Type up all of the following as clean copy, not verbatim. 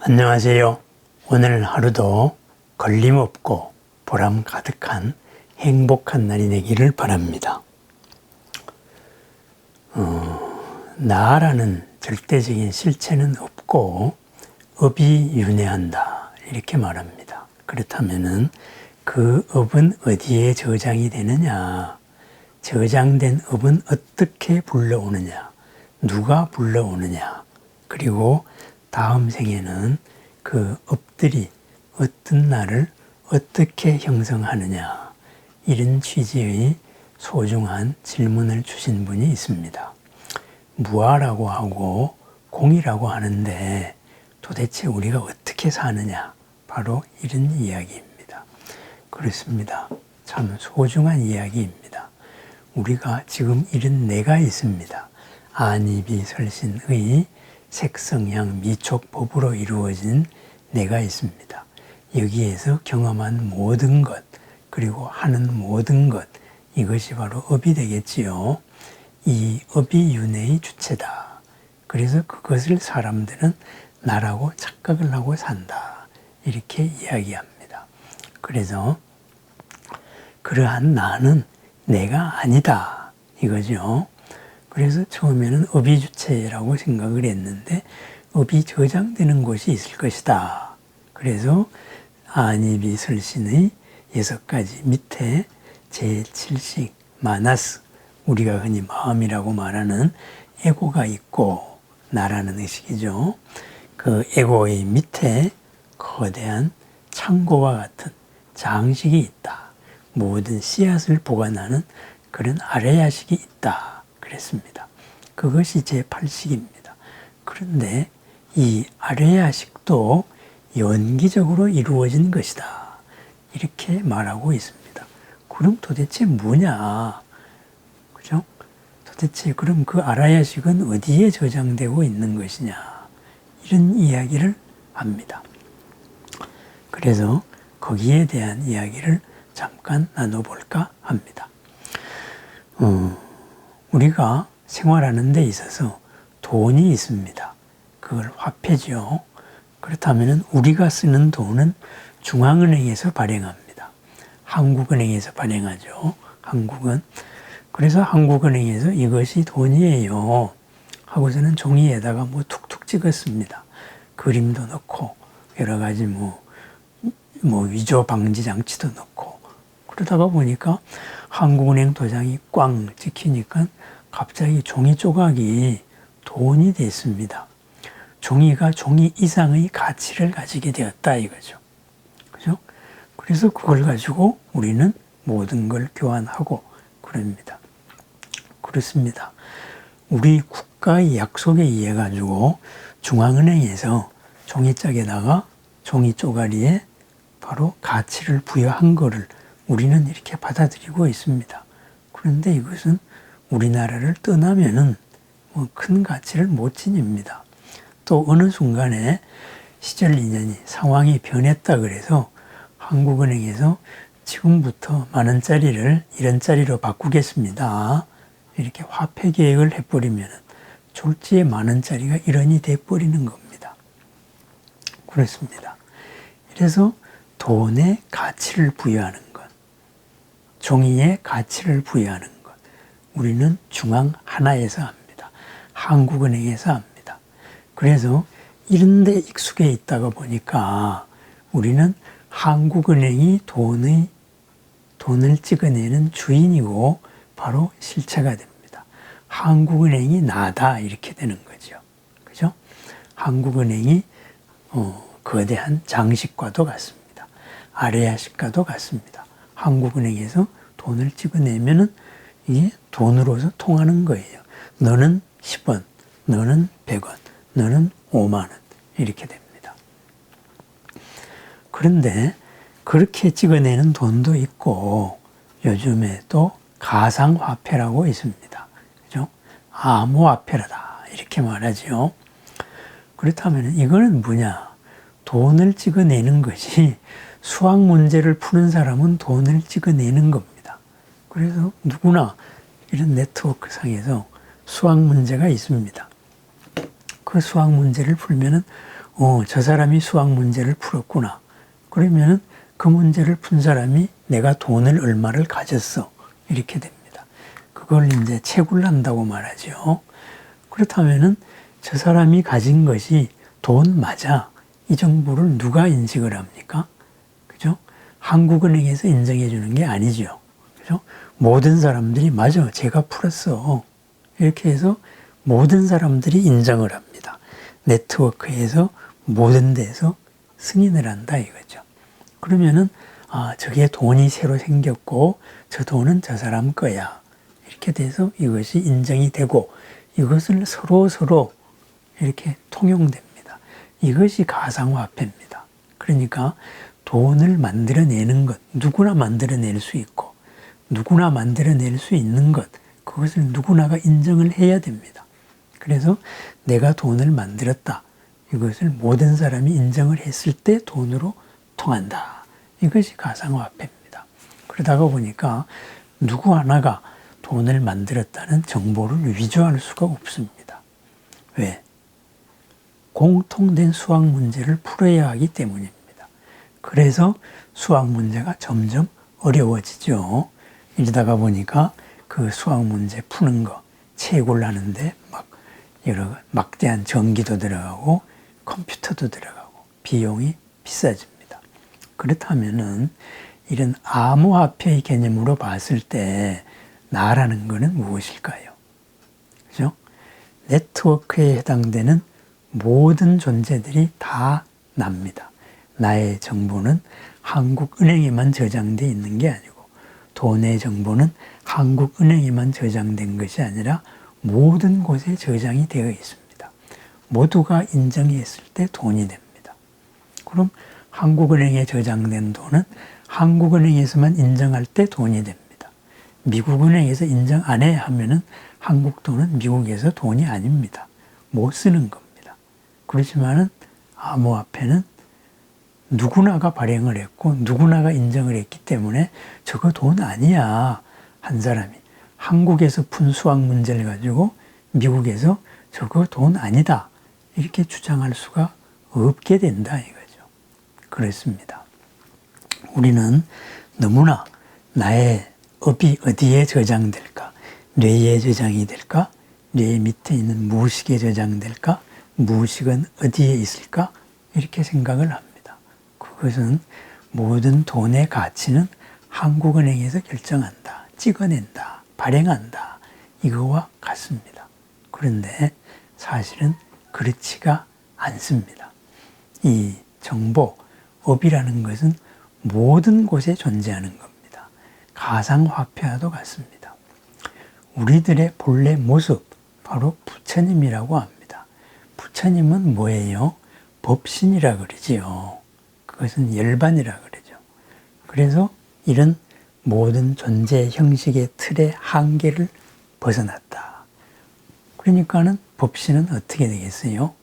안녕하세요. 오늘 하루도 걸림없고 보람 가득한 행복한 날이 되기를 바랍니다. 나라는 절대적인 실체는 없고 업이 윤회한다 이렇게 말합니다. 그렇다면 그 업은 어디에 저장이 되느냐, 저장된 업은 어떻게 불러오느냐, 누가 불러오느냐, 그리고 다음 생에는 그 업들이 어떤 날을 어떻게 형성하느냐, 이런 취지의 소중한 질문을 주신 분이 있습니다. 무아라고 하고 공이라고 하는데 도대체 우리가 어떻게 사느냐, 바로 이런 이야기입니다. 그렇습니다. 참 소중한 이야기입니다. 우리가 지금 이런 내가 있습니다. 안이비설신의 색성향 미촉법으로 이루어진 내가 있습니다. 여기에서 경험한 모든 것, 그리고 하는 모든 것, 이것이 바로 업이 되겠지요. 이 업이 윤회의 주체다. 그래서 그것을 사람들은 나라고 착각을 하고 산다, 이렇게 이야기합니다. 그래서 그러한 나는 내가 아니다, 이거죠. 그래서 처음에는 업이 주체라고 생각을 했는데 업이 저장되는 곳이 있을 것이다. 그래서 안이비설신의 6가지 밑에 제7식 마나스, 우리가 흔히 마음이라고 말하는 에고가 있고 나라는 의식이죠. 그 에고의 밑에 거대한 창고와 같은 장식이 있다. 모든 씨앗을 보관하는 그런 아레야식이 있다. 그랬습니다. 그것이 제8식입니다. 그런데 이 아레야식도 연기적으로 이루어진 것이다, 이렇게 말하고 있습니다. 그럼 도대체 뭐냐? 그죠? 도대체 그럼 그 아레야식은 어디에 저장되고 있는 것이냐? 이런 이야기를 합니다. 그래서 거기에 대한 이야기를 잠깐 나눠볼까 합니다. 우리가 생활하는 데 있어서 돈이 있습니다. 그걸 화폐죠. 그렇다면 우리가 쓰는 돈은 중앙은행에서 발행합니다. 한국은행에서 발행하죠. 한국은. 그래서 한국은행에서 이것이 돈이에요 하고서는 종이에다가 뭐 툭툭 찍었습니다. 그림도 넣고 여러 가지 뭐 위조 방지 장치도 넣고, 그러다가 보니까 한국은행 도장이 꽝 찍히니까 갑자기 종이 조각이 돈이 됐습니다. 종이가 종이 이상의 가치를 가지게 되었다, 이거죠. 그죠? 그래서 그걸 가지고 우리는 모든 걸 교환하고 그럽니다. 그렇습니다. 우리 국가의 약속에 의해 가지고 중앙은행에서 종이짝에다가 종이 쪼가리에 바로 가치를 부여한 거를 우리는 이렇게 받아들이고 있습니다. 그런데 이것은 우리나라를 떠나면은 큰 가치를 못 지닙니다. 또 어느 순간에 시절 인연이 상황이 변했다 그래서 한국은행에서 지금부터 10,000원짜리를 1원짜리로 바꾸겠습니다, 이렇게 화폐 계획을 해버리면 졸지에 10,000원짜리가 1원이 돼버리는 겁니다. 그렇습니다. 그래서 돈에 가치를 부여하는 것, 종이에 가치를 부여하는 것, 우리는 중앙 하나에서 합니다. 한국은행에서 합니다. 그래서 이런 데 익숙해 있다가 보니까 우리는 한국은행이 돈을 찍어내는 주인이고 바로 실체가 됩니다. 한국은행이 나다, 이렇게 되는 거죠. 그죠? 한국은행이 거대한 장식과도 같습니다. 아레야식과도 같습니다. 한국은행에서 돈을 찍어내면은 이게 돈으로서 통하는 거예요. 너는 10원, 너는 100원, 너는 5만 원, 이렇게 됩니다. 그런데 그렇게 찍어내는 돈도 있고 요즘에 또 가상화폐라고 있습니다. 그죠? 암호화폐라다, 이렇게 말하죠. 그렇다면 이거는 뭐냐? 돈을 찍어내는 것이, 수학 문제를 푸는 사람은 돈을 찍어내는 겁니다. 그래서 누구나 이런 네트워크 상에서 수학 문제가 있습니다. 그 수학 문제를 풀면은 저 사람이 수학 문제를 풀었구나. 그러면은 그 문제를 푼 사람이 내가 돈을 얼마를 가졌어. 이렇게 됩니다. 그걸 이제 채굴한다고 말하죠. 그렇다면은 저 사람이 가진 것이 돈 맞아. 이 정보를 누가 인식을 합니까? 그죠? 한국은행에서 인정해 주는 게 아니죠. 그죠? 모든 사람들이 맞아. 제가 풀었어. 이렇게 해서 모든 사람들이 인정을 합니다. 네트워크에서 모든 데서 승인을 한다 이거죠. 그러면은 저게 돈이 새로 생겼고 저 돈은 저 사람 거야. 이렇게 돼서 이것이 인정이 되고 이것을 서로 이렇게 통용됩니다. 이것이 가상화폐입니다. 그러니까 돈을 만들어내는 것, 누구나 만들어낼 수 있고 누구나 만들어낼 수 있는 것, 그것을 누구나가 인정을 해야 됩니다. 그래서 내가 돈을 만들었다. 이것을 모든 사람이 인정을 했을 때 돈으로 통한다. 이것이 가상화폐입니다. 그러다가 보니까 누구 하나가 돈을 만들었다는 정보를 위조할 수가 없습니다. 왜? 공통된 수학 문제를 풀어야 하기 때문입니다. 그래서 수학 문제가 점점 어려워지죠. 이러다가 보니까 그 수학 문제 푸는 거, 채굴 하는데 막 여러 막대한 전기도 들어가고 컴퓨터도 들어가고 비용이 비싸집니다. 그렇다면은 이런 암호화폐의 개념으로 봤을 때 나라는 것은 무엇일까요? 그죠? 네트워크에 해당되는 모든 존재들이 다 납니다. 나의 정보는 한국은행에만 저장되어 있는 게 아니고 돈의 정보는 한국은행에만 저장된 것이 아니라 모든 곳에 저장이 되어 있습니다. 모두가 인정했을 때 돈이 됩니다. 그럼 한국은행에 저장된 돈은 한국은행에서만 인정할 때 돈이 됩니다. 미국은행에서 인정 안 해 하면은 한국 돈은 미국에서 돈이 아닙니다. 못 쓰는 겁니다. 그렇지만은 암호화폐는 누구나가 발행을 했고 누구나가 인정을 했기 때문에 저거 돈 아니야 한 사람이 한국에서 푼 수학 문제를 가지고 미국에서 저거 돈 아니다 이렇게 주장할 수가 없게 된다 이거죠. 그렇습니다. 우리는 너무나 나의 업이 어디에 저장될까? 뇌에 저장이 될까? 뇌 밑에 있는 무의식에 저장될까? 무의식은 어디에 있을까? 이렇게 생각을 합니다. 그것은 모든 돈의 가치는 한국은행에서 결정한다, 찍어낸다, 발행한다. 이거와 같습니다. 그런데 사실은 그렇지가 않습니다. 이 정보, 업이라는 것은 모든 곳에 존재하는 겁니다. 가상화폐와도 같습니다. 우리들의 본래 모습, 바로 부처님이라고 합니다. 부처님은 뭐예요? 법신이라 그러지요. 그것은 열반이라 그러죠. 그래서 이런 모든 존재 형식의 틀의 한계를 벗어났다. 그러니까는 법신은 어떻게 되겠어요?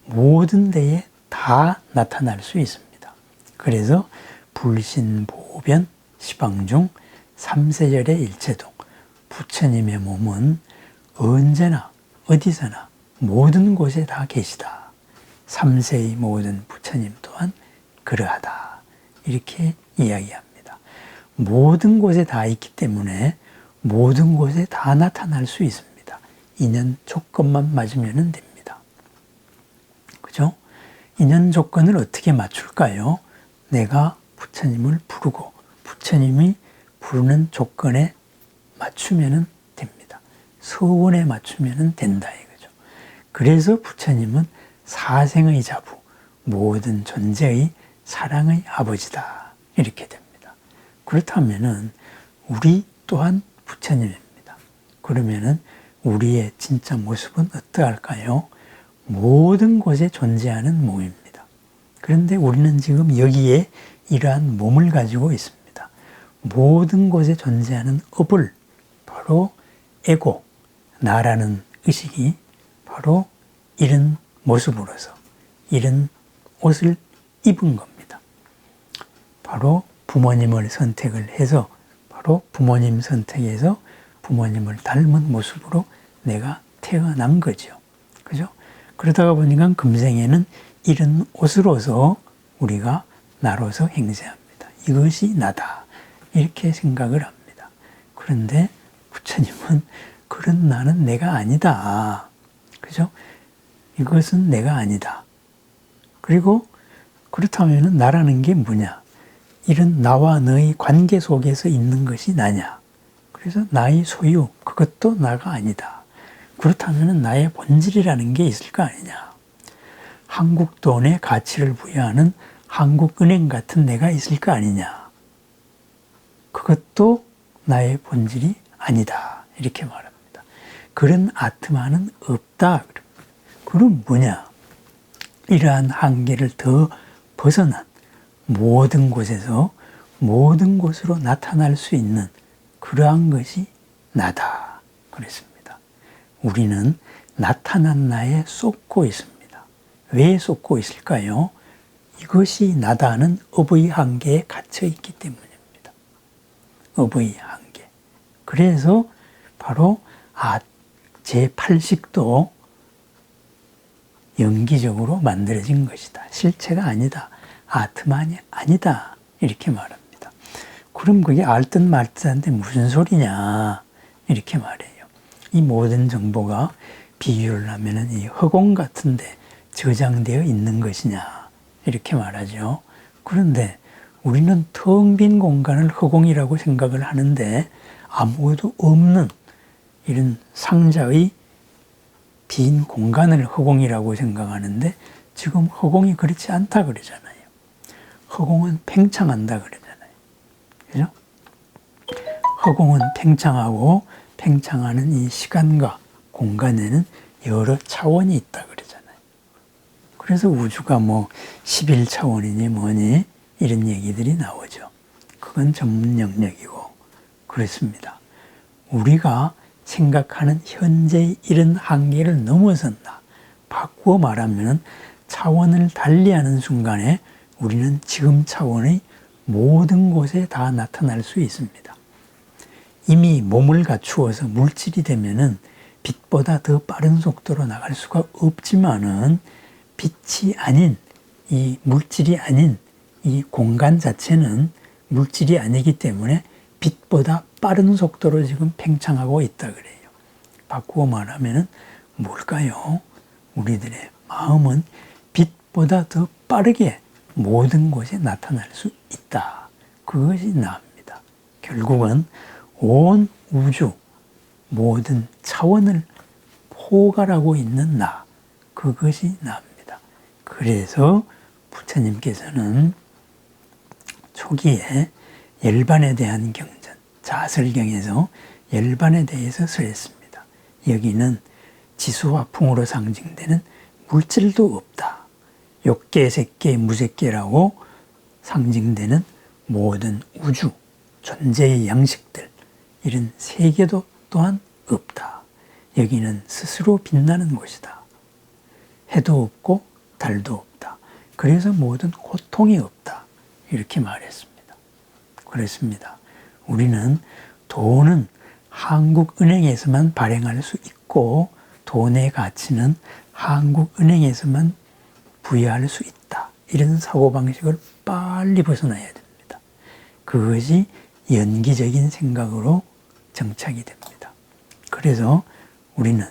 모든 데에 다 나타날 수 있습니다. 그래서 불신보변, 시방중, 삼세절의 일체동, 부처님의 몸은 언제나 어디서나 모든 곳에 다 계시다. 삼세의 모든 부처님 또한 그러하다. 이렇게 이야기합니다. 모든 곳에 다 있기 때문에 모든 곳에 다 나타날 수 있습니다. 인연 조건만 맞으면 됩니다. 그죠? 인연 조건을 어떻게 맞출까요? 내가 부처님을 부르고 부처님이 부르는 조건에 맞추면 됩니다. 서원에 맞추면 된다 이거죠. 그래서 부처님은 사생의 자부, 모든 존재의 사랑의 아버지다. 이렇게 됩니다. 그렇다면은 우리 또한 부처님입니다. 그러면은 우리의 진짜 모습은 어떠할까요? 모든 곳에 존재하는 몸입니다. 그런데 우리는 지금 여기에 이러한 몸을 가지고 있습니다. 모든 곳에 존재하는 업을 바로 에고, 나라는 의식이 바로 이런 모습으로서 이런 옷을 입은 겁니다. 바로 부모님을 선택을 해서 바로 부모님 선택해서 부모님을 닮은 모습으로 내가 태어난 거죠. 그죠? 그러다가 보니까 금생에는 이런 옷으로서 우리가 나로서 행세합니다. 이것이 나다. 이렇게 생각을 합니다. 그런데 부처님은 그런 나는 내가 아니다. 그죠? 이것은 내가 아니다. 그리고 그렇다면 나라는 게 뭐냐? 이런 나와 너의 관계 속에서 있는 것이 나냐? 그래서 나의 소유, 그것도 나가 아니다. 그렇다면 나의 본질이라는 게 있을 거 아니냐? 한국 돈에 가치를 부여하는 한국은행 같은 내가 있을 거 아니냐? 그것도 나의 본질이 아니다. 이렇게 말합니다. 그런 아트마는 없다. 그럼 뭐냐? 이러한 한계를 더 벗어난 모든 곳에서 모든 곳으로 나타날 수 있는 그러한 것이 나다. 그랬습니다. 우리는 나타난 나에 쏟고 있습니다. 왜 쏟고 있을까요? 이것이 나다는 업의 한계에 갇혀 있기 때문입니다. 업의 한계. 그래서 바로 제8식도 연기적으로 만들어진 것이다. 실체가 아니다. 아트만이 아니다. 이렇게 말합니다. 그럼 그게 알듯 말듯한데 무슨 소리냐? 이렇게 말해요. 이 모든 정보가 비유를 하면은 이 허공 같은데 저장되어 있는 것이냐? 이렇게 말하죠. 그런데 우리는 텅 빈 공간을 허공이라고 생각을 하는데 아무것도 없는 이런 상자의 빈 공간을 허공이라고 생각하는데 지금 허공이 그렇지 않다 그러잖아요. 허공은 팽창한다 그러잖아요. 그죠? 허공은 팽창하고 팽창하는 이 시간과 공간에는 여러 차원이 있다 그러잖아요. 그래서 우주가 뭐 11차원이니 뭐니 이런 얘기들이 나오죠. 그건 전문 영역이고 그렇습니다. 우리가 생각하는 현재의 이런 한계를 넘어선다. 바꾸어 말하면 차원을 달리하는 순간에 우리는 지금 차원의 모든 곳에 다 나타날 수 있습니다. 이미 몸을 갖추어서 물질이 되면은 빛보다 더 빠른 속도로 나갈 수가 없지만은 빛이 아닌 이 물질이 아닌 이 공간 자체는 물질이 아니기 때문에 빛보다 빠른 속도로 지금 팽창하고 있다 그래요. 바꾸어 말하면은 뭘까요? 우리들의 마음은 빛보다 더 빠르게 모든 곳에 나타날 수 있다. 그것이 나입니다. 결국은 온 우주 모든 차원을 포괄하고 있는 나, 그것이 나입니다. 그래서 부처님께서는 초기에 열반에 대한 경전, 자설경에서 열반에 대해서 설했습니다. 여기는 지수와 풍으로 상징되는 물질도 없다. 욕계, 색계, 무색계라고 상징되는 모든 우주, 존재의 양식들, 이런 세계도 또한 없다. 여기는 스스로 빛나는 곳이다. 해도 없고 달도 없다. 그래서 모든 고통이 없다. 이렇게 말했습니다. 그렇습니다. 우리는 돈은 한국은행에서만 발행할 수 있고 돈의 가치는 한국은행에서만 부여할 수 있다. 이런 사고방식을 빨리 벗어나야 됩니다. 그것이 연기적인 생각으로 정착이 됩니다. 그래서 우리는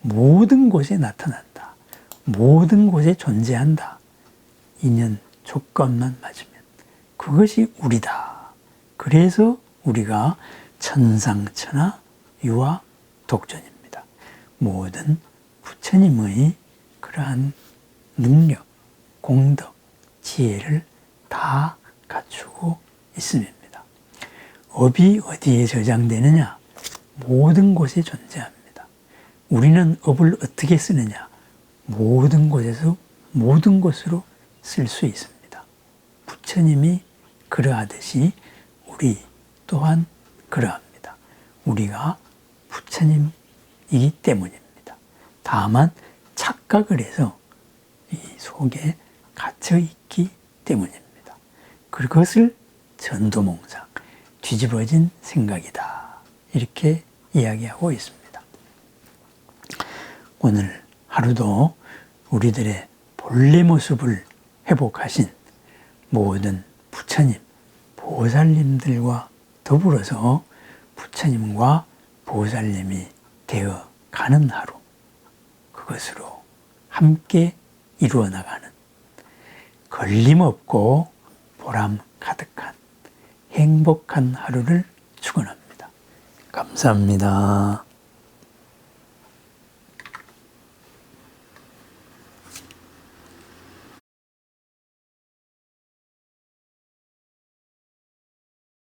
모든 곳에 나타난다. 모든 곳에 존재한다. 인연 조건만 맞으면 그것이 우리다. 그래서 우리가 천상천하 유아 독존입니다. 모든 부처님의 그러한 능력, 공덕, 지혜를 다 갖추고 있음입니다. 업이 어디에 저장되느냐? 모든 곳에 존재합니다. 우리는 업을 어떻게 쓰느냐? 모든 곳에서 모든 곳으로 쓸 수 있습니다. 부처님이 그러하듯이 우리 또한 그러합니다. 우리가 부처님이기 때문입니다. 다만 착각을 해서 이 속에 갇혀 있기 때문입니다. 그것을 전도몽상, 뒤집어진 생각이다. 이렇게 이야기하고 있습니다. 오늘 하루도 우리들의 본래 모습을 회복하신 모든 부처님, 보살님들과 더불어서 부처님과 보살님이 되어 가는 하루, 그것으로 함께 이루어 나가는 걸림없고 보람 가득한 행복한 하루를 축원합니다. 감사합니다.